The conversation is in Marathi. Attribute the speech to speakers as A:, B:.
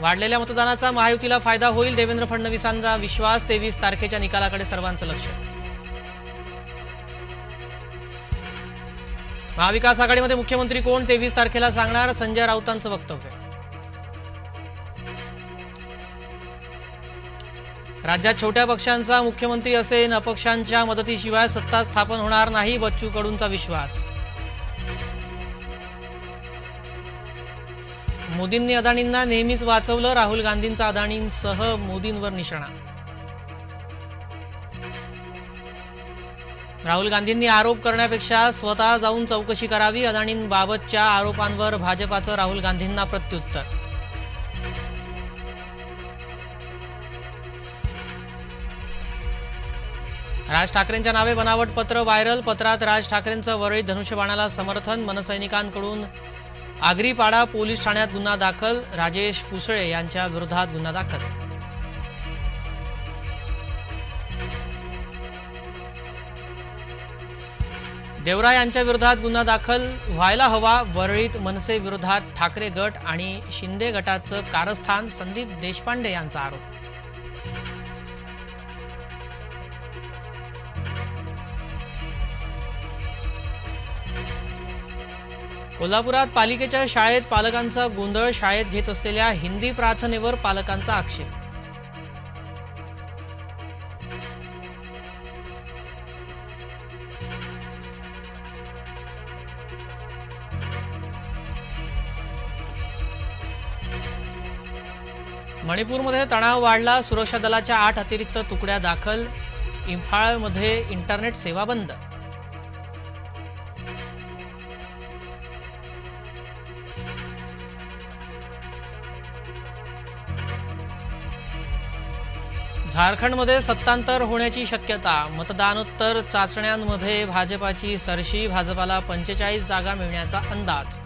A: वाढलेल्या मतदानाचा महायुतीला फायदा होईल, देवेंद्र फडणवीसांचा विश्वास. 23 तारखेच्या निकालाकडे सर्वांचं लक्ष. महाविकास आघाडीमध्ये मुख्यमंत्री कोण 23 तारखेला सांगणार, संजय राऊतांचं वक्तव्य. राज्यात छोट्या पक्षांचा मुख्यमंत्री असेल, अपक्षांच्या मदतीशिवाय सत्ता स्थापन होणार नाही, बच्चू कडूंचा विश्वास. मोदींनी अदानींना नेहमीच वाचवलं, राहुल गांधींचा अदानींसह मोदींवर निशाणा. राहुल गांधींनी आरोप करण्यापेक्षा स्वतः जाऊन चौकशी करावी, अदानींबाबतच्या आरोपांवर भाजपाचं राहुल गांधींना प्रत्युत्तर. राज ठाकरेंच्या नावे बनावट पत्र व्हायरल, पत्रात राज ठाकरेंचं वरळी धनुष्यबाणाला समर्थन, मनसैनिकांकडून आगरीपाडा पोलीस ठाण्यात गुन्हा दाखल, राजेश पुसळे यांच्या विरोधात गुन्हा दाखल. देवरा यांच्या विरोधात गुन्हा दाखल व्हायला हवा, वरळीत मनसे विरोधात ठाकरे गट आणि शिंदे गटाचं कारस्थान, संदीप देशपांडे यांचा आरोप. कोल्हापुरात पालिकेच्या शाळेत पालकांचा गोंधळ, शाळेत घेत असलेल्या हिंदी प्रार्थनेवर पालकांचा आक्षेप. मणिपूरमध्ये तणाव वाढला, सुरक्षा दलाच्या 8 अतिरिक्त तुकड्या दाखल, इम्फाळमध्ये इंटरनेट सेवा बंद. झारखंडमध्ये सत्तांतर होण्याची शक्यता, मतदानोत्तर चाचण्यांमध्ये भाजपाची सरशी, भाजपाला 45 जागा मिळण्याचा अंदाज.